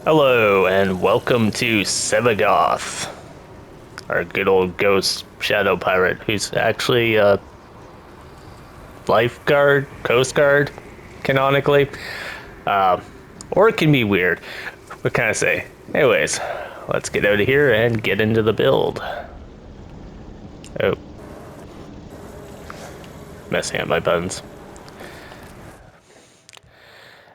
Hello, and welcome to Sevagoth, our good old ghost shadow pirate, who's actually a lifeguard, coast guard, canonically. Or it can be weird. What can I say? Anyways, let's get out of here and get into the build. Oh, messing up my buttons.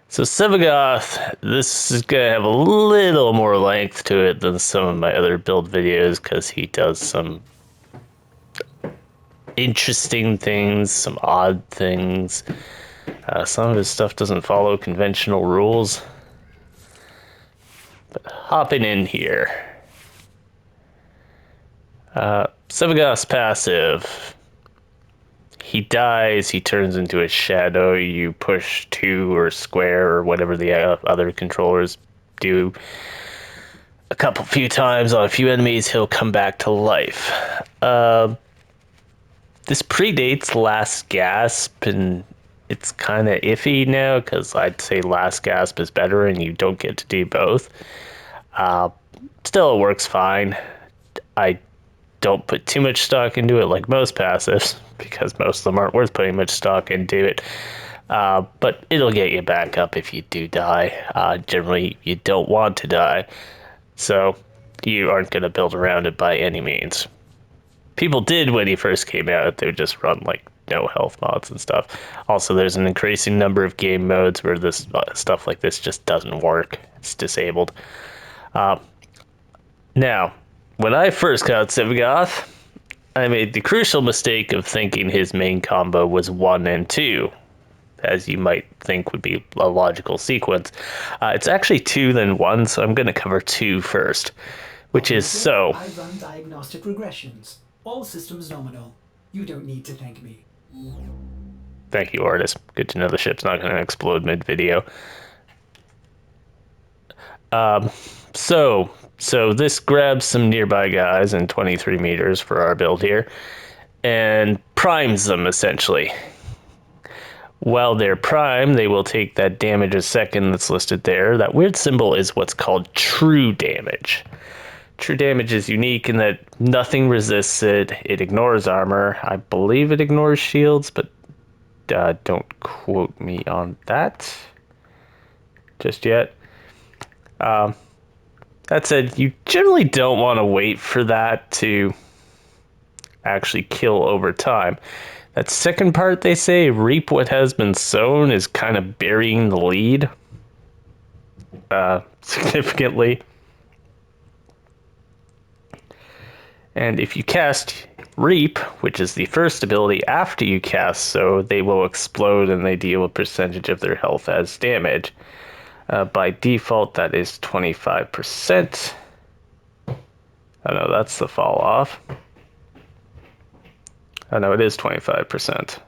So Sevagoth, this is gonna have a little more length to it than some of my other build videos because he does some interesting things, some odd things. Some of his stuff doesn't follow conventional rules. But hopping in here. Sevagoth's passive. He dies, he turns into a shadow. You push 2 or square or whatever the other controllers do a few times on a few enemies, he'll come back to life. This predates Last Gasp, and it's kind of iffy now because I'd say Last Gasp is better and you don't get to do both. Still, it works fine. I don't put too much stock into it like most passives because most of them aren't worth putting much stock into it. But it'll get you back up if you do die. Generally, you don't want to die, so you aren't going to build around it by any means. People did when he first came out. They would just run like no health mods and stuff. Also, there's an increasing number of game modes where this stuff like this just doesn't work. It's disabled. Now, when I first got Sevagoth, I made the crucial mistake of thinking his main combo was 1 and 2, as you might think would be a logical sequence. It's actually 2 then 1, so I'm going to cover 2 first, which is so. I run diagnostic regressions. All systems nominal. You don't need to thank me. Thank you, artist. Good to know the ship's not going to explode mid-video. So this grabs some nearby guys in 23 meters for our build here, and primes them, essentially. While they're primed, they will take that damage a second that's listed there. That weird symbol is what's called true damage. True damage is unique in that nothing resists it. It ignores armor. I believe it ignores shields, but don't quote me on that just yet. That said, you generally don't want to wait for that to actually kill over time. That second part, they say, reap what has been sown, is kind of burying the lead significantly. And if you cast Reap, which is the first ability after you cast Sow, they will explode and they deal a percentage of their health as damage. By default, that is 25%. Oh no, that's the fall off. Oh no, it is 25%.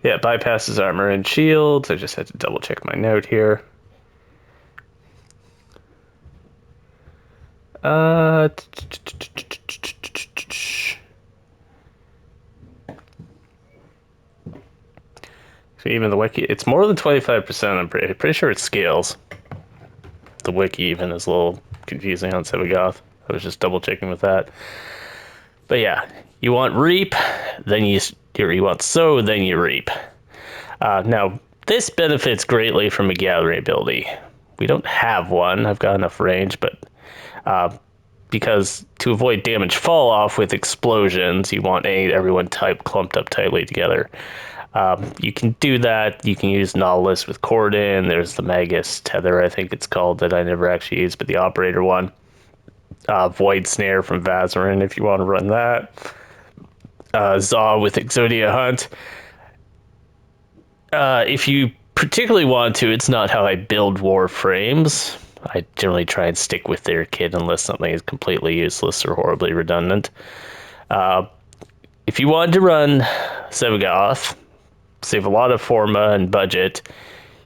Yeah, bypasses armor and shields. I just had to double check my note here. So even the wiki, it's more than 25%. I'm pretty sure it scales. The wiki even is a little confusing on Sevagoth. I was just double checking with that. But yeah, you want reap, then you want sow, then you reap. Now, this benefits greatly from a gathering ability. We don't have one. I've got enough range, but because to avoid damage fall off with explosions, you want everyone clumped up tightly together. You can do that. You can use Nautilus with Cordon. There's the Magus Tether, I think it's called, that I never actually used, but the Operator one. Void Snare from Vazarin, if you want to run that. Zaw with Exodia Hunt. If you particularly want to, it's not how I build Warframes. I generally try and stick with their kit unless something is completely useless or horribly redundant. If you wanted to run Sevagoth, save a lot of Forma and budget,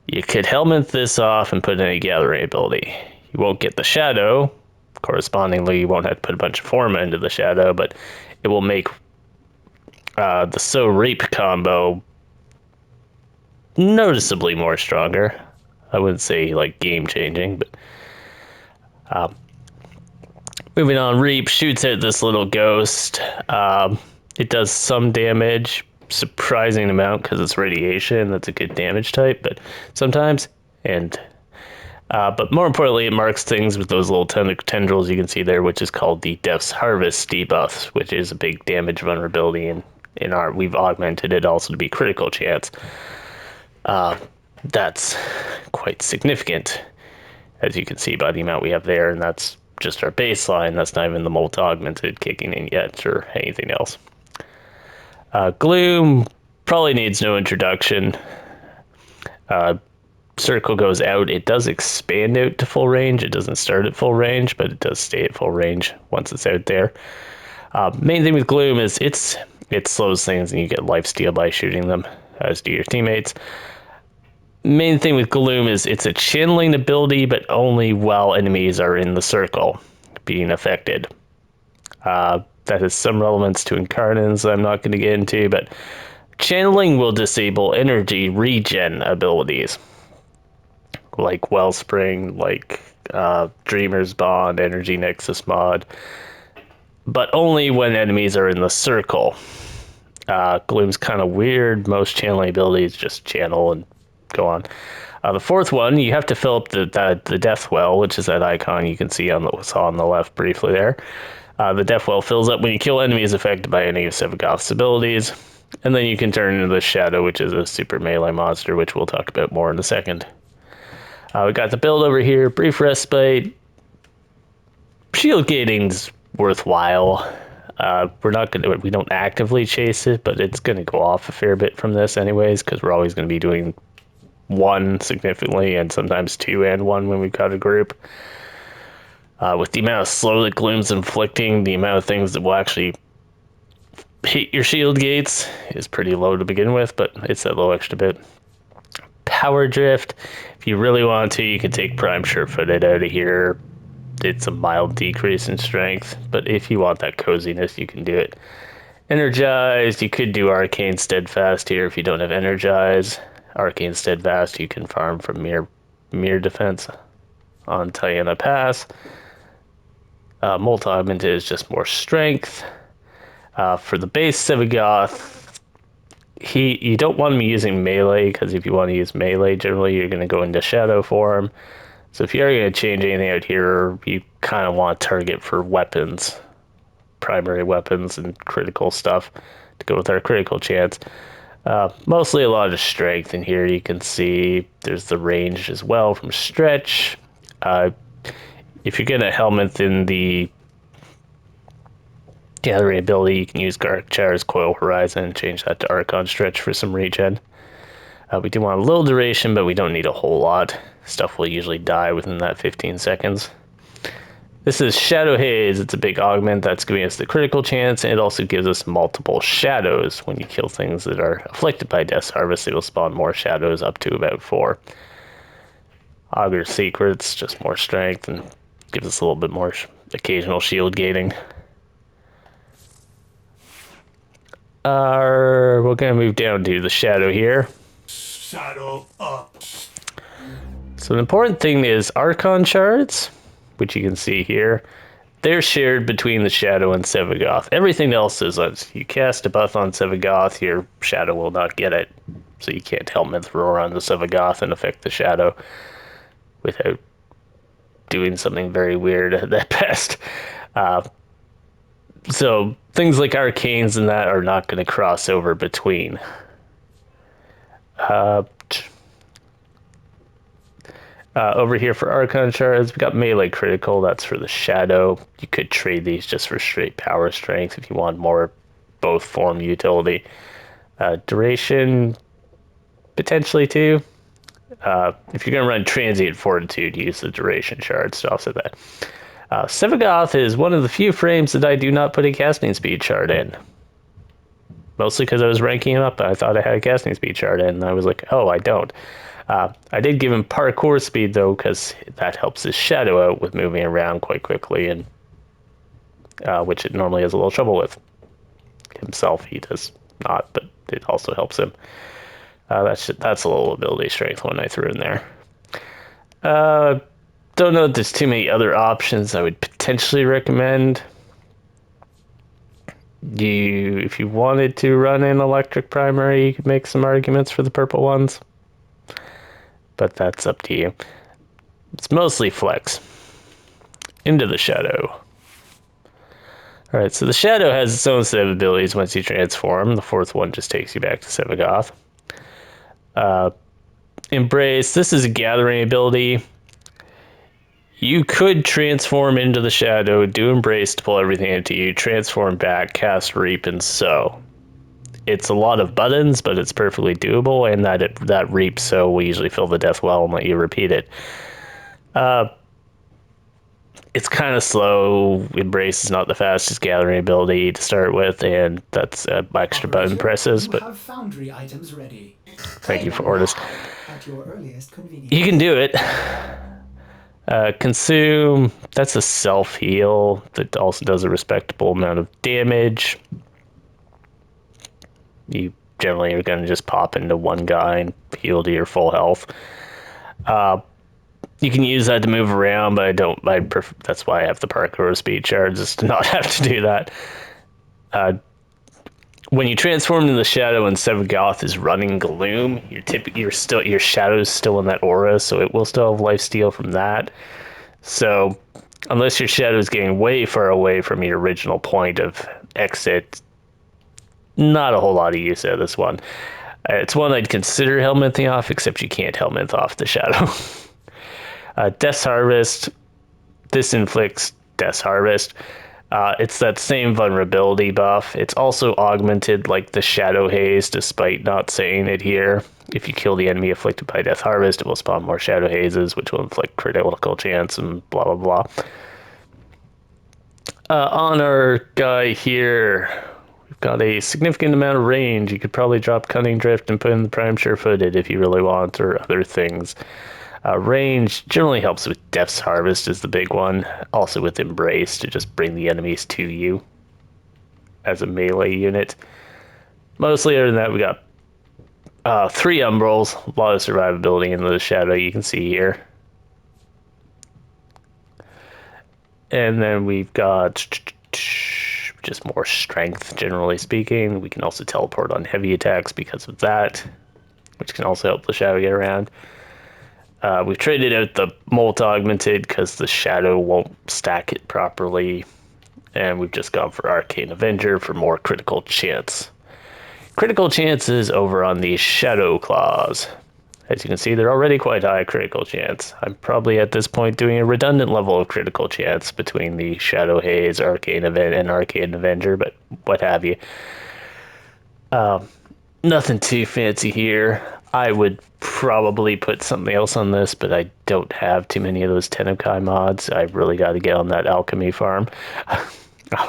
you could helmet this off and put in a gathering ability. You won't get the shadow. Correspondingly, you won't have to put a bunch of Forma into the shadow, but it will make The So Rape combo, noticeably more stronger. I wouldn't say like game changing, but moving on, Reap shoots at this little ghost. It does some damage, surprising amount because it's radiation. That's a good damage type, but sometimes, and but more importantly, it marks things with those little tendrils you can see there, which is called the Death's Harvest debuff, which is a big damage vulnerability. And in our, we've augmented it also to be critical chance. That's quite significant, as you can see by the amount we have there, and that's just our baseline. That's not even the multi-augmented kicking in yet or anything else. Gloom probably needs no introduction. Circle goes out. It does expand out to full range. It doesn't start at full range, but it does stay at full range once it's out there. Main thing with Gloom is it slows things and you get lifesteal by shooting them, as do your teammates. Main thing with Gloom is it's a channeling ability, but only while enemies are in the circle being affected. That has some relevance to Incarnans I'm not going to get into, but channeling will disable energy regen abilities, like Wellspring, like Dreamer's Bond, Energy Nexus mod, but only when enemies are in the circle. Gloom's kind of weird. Most channeling abilities just channel and go on. The fourth one, you have to fill up the death well, which is that icon you can see on the left briefly there. The death well fills up when you kill enemies affected by any of Sevagoth's abilities, and then you can turn into the Shadow, which is a super melee monster, which we'll talk about more in a second. We got the build over here, brief respite. Shield gating's worthwhile. We don't actively chase it, but it's gonna go off a fair bit from this anyways, because we're always gonna be doing one significantly, and sometimes two and one when we've got a group. With the amount of slow that Gloom's inflicting, the amount of things that will actually hit your shield gates is pretty low to begin with, but it's that low extra bit. Power Drift, if you really want to, you can take Prime Sure-Footed out of here. It's a mild decrease in strength, but if you want that coziness, you can do it. Energized, you could do Arcane Steadfast here if you don't have Energize. Arcane Steadfast, you can farm from mere defense on Tiana Pass. Multi-augmented is just more strength. For the base Sevagoth, you don't want to be using melee, because if you want to use melee, generally you're going to go into shadow form. So if you're going to change anything out here, you kind of want to target for weapons, primary weapons and critical stuff to go with our critical chance. Mostly a lot of strength in here. You can see there's the range as well from stretch. If you're going to helmet in the gathering ability, you can use Char's Coil Horizon and change that to Archon Stretch for some regen. We do want a little duration, but we don't need a whole lot. Stuff will usually die within that 15 seconds. This is Shadow Haze. It's a big augment that's giving us the critical chance, and it also gives us multiple shadows. When you kill things that are afflicted by Death's Harvest, it will spawn more shadows, up to about 4. Augur Secrets, just more strength, and gives us a little bit more occasional shield gating. We're going to move down to the Shadow here. Shadow up. So the important thing is Archon shards, which you can see here. They're shared between the Shadow and Sevagoth. Everything else is, you cast a buff on Sevagoth, your Shadow will not get it. So you can't helmet throw around the Sevagoth and affect the Shadow without doing something very weird at best. So things like arcanes and that are not going to cross over between. Over here for Archon shards, we got melee critical. That's for the Shadow. You could trade these just for straight power strength if you want more both form utility. Duration, potentially too. If you're going to run transient fortitude, use the duration shards to offset that. Sevagoth is one of the few frames that I do not put a casting speed shard in. Mostly because I was ranking him up and I thought I had a casting speed shard in, and I was like, oh, I don't. I did give him parkour speed though, because that helps his Shadow out with moving around quite quickly, and which it normally has a little trouble with. Himself, he does not, but it also helps him. That's a little ability strength one I threw in there. Don't know if there's too many other options I would potentially recommend. If you wanted to run an electric primary, you could make some arguments for the purple ones, but that's up to you. It's mostly flex. Into the shadow. Alright, so the shadow has its own set of abilities once you transform. The fourth one just takes you back to Sevagoth. Embrace, this is a gathering ability. You could transform into the shadow, do Embrace to pull everything into you, transform back, cast Reap, and Sow. It's a lot of buttons, but it's perfectly doable, and that Reap Sow will usually fill the death well and let you repeat it. It's kind of slow. Embrace is not the fastest gathering ability to start with, and that's extra button presses, you but have foundry items ready. thank you for orders. At your earliest convenience. You can do it. Consume, that's a self-heal that also does a respectable amount of damage. You generally are going to just pop into one guy and heal to your full health. You can use that to move around, but that's why I have the parkour speed shards, is to not have to do that. When you transform into the shadow and Sevagoth is running gloom, your shadow's still in that aura, so it will still have lifesteal from that. So unless your shadow is getting way far away from your original point of exit, not a whole lot of use out of this one. It's one I'd consider helmeting off, except you can't helmet off the shadow. Death's Harvest. This inflicts Death's Harvest. It's that same vulnerability buff. It's also augmented like the Shadow Haze, despite not saying it here. If you kill the enemy afflicted by Death Harvest, it will spawn more Shadow Hazes, which will inflict critical chance and blah, blah, blah. On our guy here, we've got a significant amount of range. You could probably drop Cunning Drift and put in the Prime Sure-Footed if you really want, or other things. Range generally helps with Death's Harvest is the big one. Also with Embrace to just bring the enemies to you as a melee unit. Mostly other than that, we got 3 Umbrals. A lot of survivability into the shadow you can see here. And then we've got just more strength, generally speaking. We can also teleport on heavy attacks because of that, which can also help the shadow get around. We've traded out the Molt Augmented because the shadow won't stack it properly. And we've just gone for Arcane Avenger for more critical chance. Critical chances over on the Shadow Claws. As you can see, they're already quite high critical chance. I'm probably at this point doing a redundant level of critical chance between the Shadow Haze, Arcane Event, and Arcane Avenger, but what have you. Nothing too fancy here. I would probably put something else on this, but I don't have too many of those Tennokai mods. I really got to get on that alchemy farm.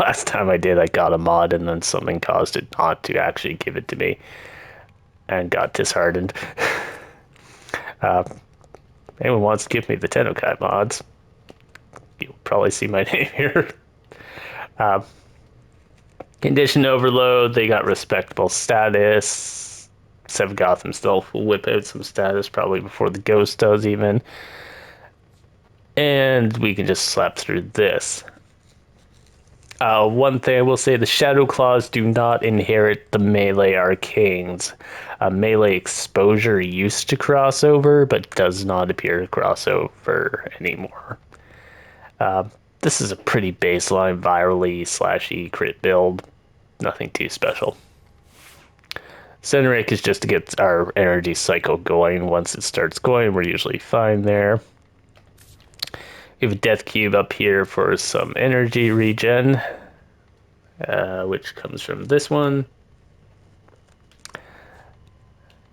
Last time I did, I got a mod and then something caused it not to actually give it to me and got disheartened. Anyone wants to give me the Tennokai mods, you'll probably see my name here. Condition Overload, they got respectable status. Sevagoth himself will whip out some status probably before the ghost does even. And we can just slap through this. One thing I will say, the Shadow Claws do not inherit the melee arcanes. Melee exposure used to cross over, but does not appear to cross over anymore. This is a pretty baseline virally slashy crit build. Nothing too special. Centric is just to get our energy cycle going. Once it starts going, we're usually fine there. We have a death cube up here for some energy regen, which comes from this one.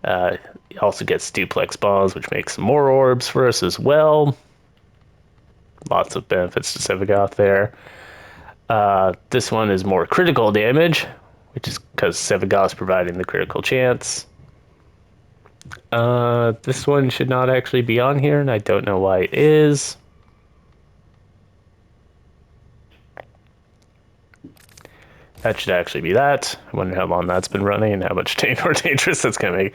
It also gets duplex bombs, which makes some more orbs for us as well. Lots of benefits to Sevagoth there. This one is more critical damage, which is because Sevagoth's providing the critical chance. This one should not actually be on here, and I don't know why it is. That should actually be that. I wonder how long that's been running and how much more dangerous that's going to make.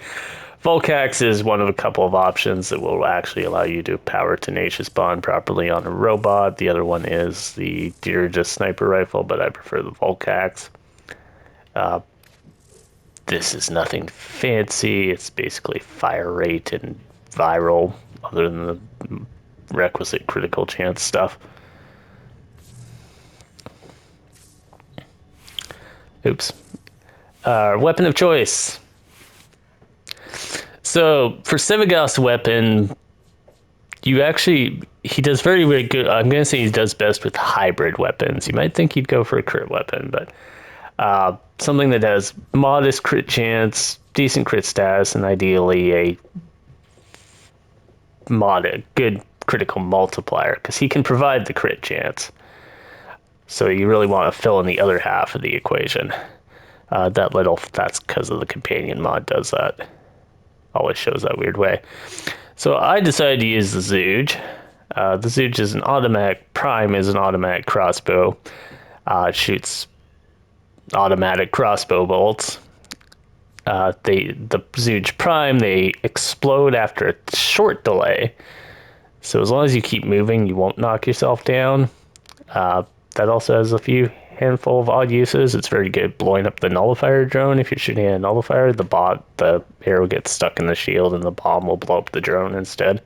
Volcax is one of a couple of options that will actually allow you to power Tenacious Bond properly on a robot. The other one is the Dirge sniper rifle, but I prefer the Volcax. This is nothing fancy. It's basically fire rate and viral, other than the requisite critical chance stuff. Oops. Weapon of choice. So for Sevagoth's weapon, he does very, very good. I'm going to say he does best with hybrid weapons. You might think he'd go for a crit weapon, but something that has modest crit chance, decent crit status, and ideally a good critical multiplier, because he can provide the crit chance. So you really want to fill in the other half of the equation. That's because of the companion mod does that. Always shows that weird way. So I decided to use the Zooge. The Zooge is an automatic, Prime is an automatic crossbow. It shoots automatic crossbow bolts. The Zooge Prime, they explode after a short delay. So as long as you keep moving, you won't knock yourself down. That also has a few handful of odd uses. It's very good blowing up the nullifier drone. If you're shooting at a nullifier, the arrow gets stuck in the shield and the bomb will blow up the drone instead.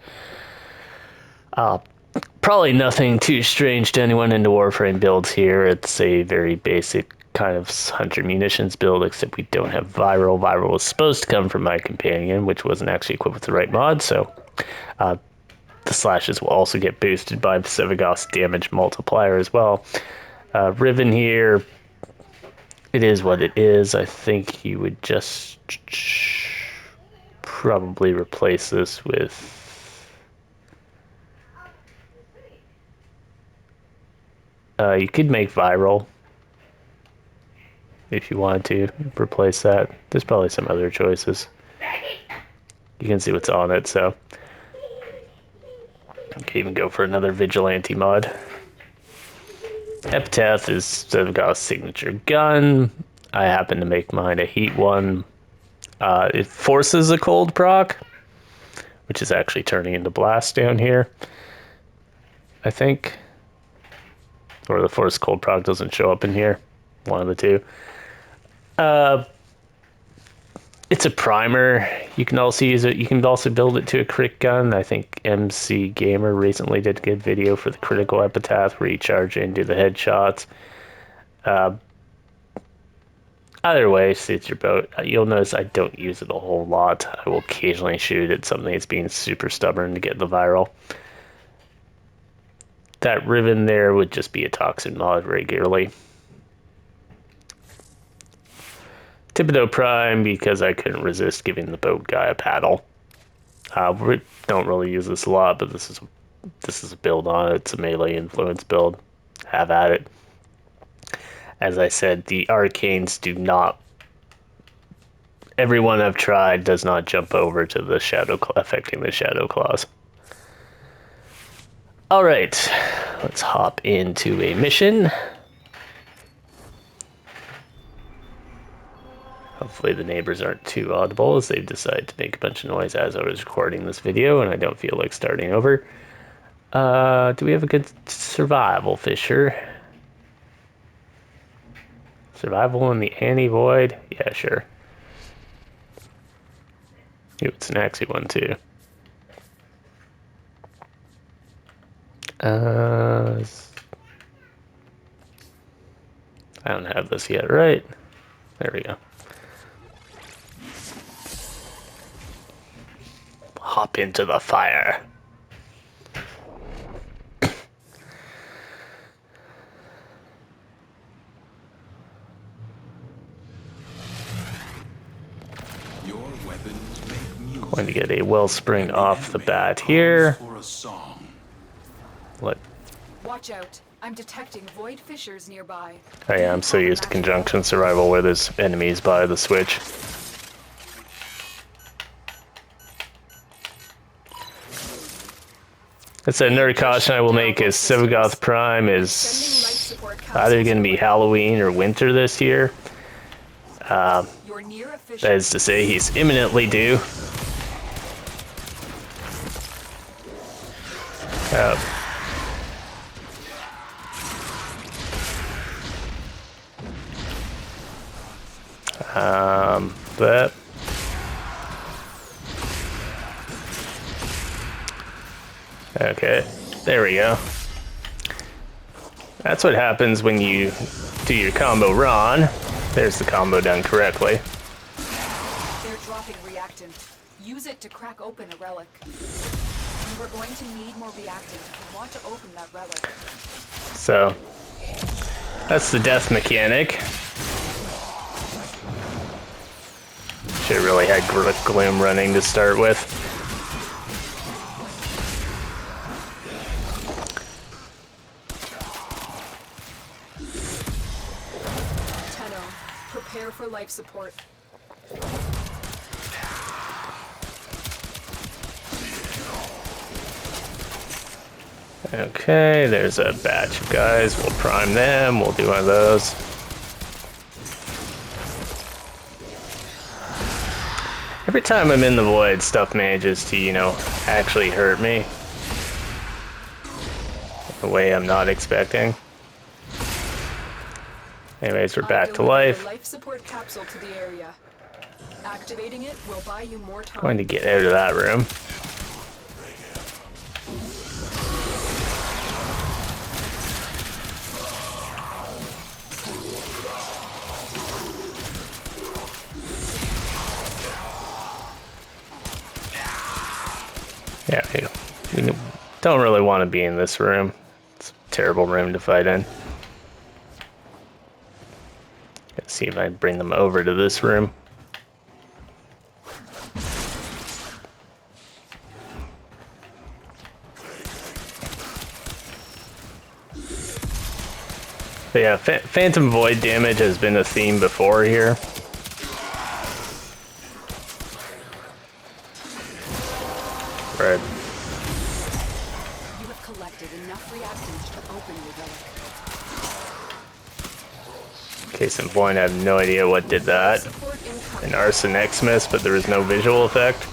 Probably nothing too strange to anyone into Warframe builds here. It's a very basic kind of hunter munitions build, except we don't have viral. Viral was supposed to come from my companion, which wasn't actually equipped with the right mod, so the slashes will also get boosted by the Sevagoth's damage multiplier as well. Riven here, it is what it is. I think you would just probably replace this with you could make viral if you wanted to replace that. There's probably some other choices. You can see what's on it, so you can even go for another vigilante mod. Epitaph is Sevagoth's signature gun. I happen to make mine a heat one. It forces a cold proc, which is actually turning into blast down here, I think. Or the force cold proc doesn't show up in here. One of the two. It's a primer. You can also use it. You can also build it to a crit gun. I think MC Gamer recently did a good video for the critical epitaph where you charge in, do the headshots. Either way, suits your boat. You'll notice I don't use it a whole lot. I will occasionally shoot at something that's being super stubborn to get the viral. That ribbon there would just be a toxin mod regularly. Thibodeau Prime, because I couldn't resist giving the boat guy a paddle. We don't really use this a lot, but this is a build on it. It's a melee influence build. Have at it. As I said, the arcanes do not... Everyone I've tried does not jump over to the shadow affecting the shadow claws. Alright, let's hop into a mission. Hopefully the neighbors aren't too audible as they decide to make a bunch of noise as I was recording this video and I don't feel like starting over. Do we have a good survival fisher? Survival in the anti-void? Yeah, sure. Ooh, it's an axie one too. I don't have this yet, right? There we go. Hop into the fire. Your weapons make music. Going to get a wellspring off the bat here. Watch out. I'm detecting void fissures nearby. Oh yeah, I'm so used to conjunction survival where there's enemies by the switch. That's another caution I will make is Sevagoth Prime is either going to be Halloween or winter this year. You're near a fish. That is to say, he's imminently due. But okay, there we go. That's what happens when you do your combo run. There's the combo done correctly. They're dropping reactant. Use it to crack open a relic. We're going to need more reactant if we want to open that relic. So that's the death mechanic. Should have really had Gloom running to start with. Prepare for life support. Okay, there's a batch of guys. We'll prime them. We'll do one of those. Every time I'm in the void, stuff manages to, you know, actually hurt me. The way I'm not expecting. Anyways, we're back to life. Life support capsule to the area. Activating it will buy you more time. Going to get out of that room. Yeah, we don't really want to be in this room. It's a terrible room to fight in. Let's see if I bring them over to this room. But yeah, Phantom Void damage has been a theme before here. Right. You have collected enough reactants to open your relic. Case in point, I have no idea what did that. An Arson Xmas, but there was no visual effect.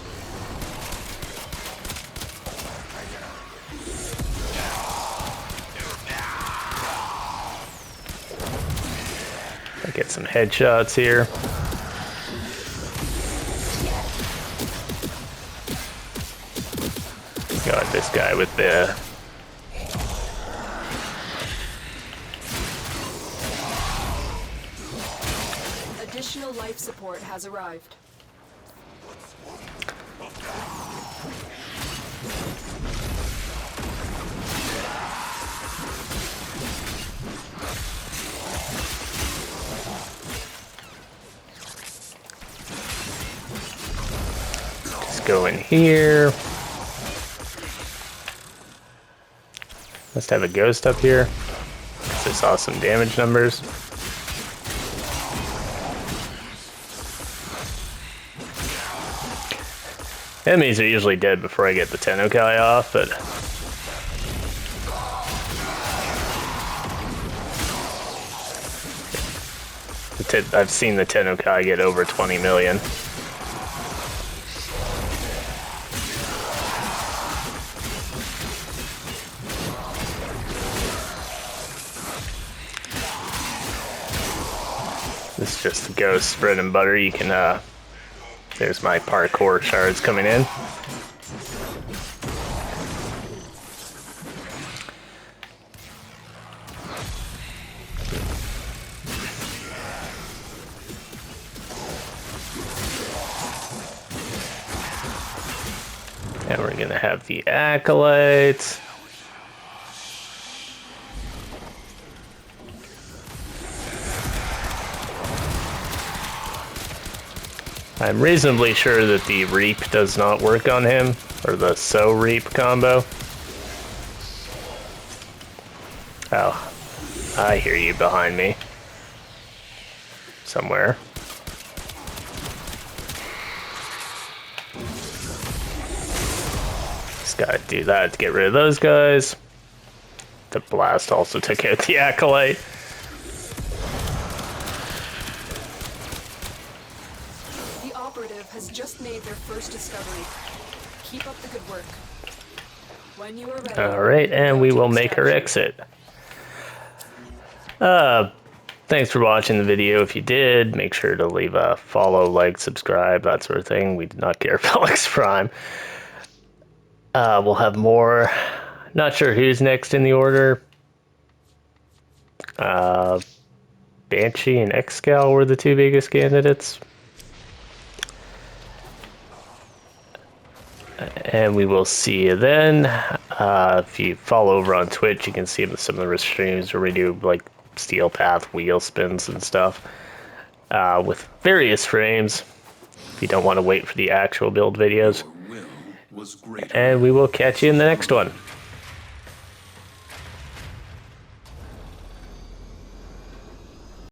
I get some headshots here. Got this guy with the additional life support has arrived. Just go in here. Must have a ghost up here. I saw some damage numbers. Enemies are usually dead before I get the Tennokai off, but I've seen the Tennokai get over 20 million. This is just the ghost bread and butter. You can, there's my parkour shards coming in. And we're gonna have the acolytes. I'm reasonably sure that the Reap does not work on him, or the So Reap combo. Oh, I hear you behind me. Somewhere. Just gotta do that to get rid of those guys. The blast also took out the acolyte. operative has just made their first discovery. Keep up the good work. When you are ready. Alright, and we will make our exit. Thanks for watching the video. If you did, make sure to leave a follow, like, subscribe, that sort of thing. We do not care about Alex Prime. We'll have more. Not sure who's next in the order. Banshee and Excal were the two biggest candidates. And we will see you then. If you follow over on Twitch, you can see some of the streams where we do like steel path wheel spins and stuff with various frames. If you don't want to wait for the actual build videos. Your will was greater. And we will catch you in the next one.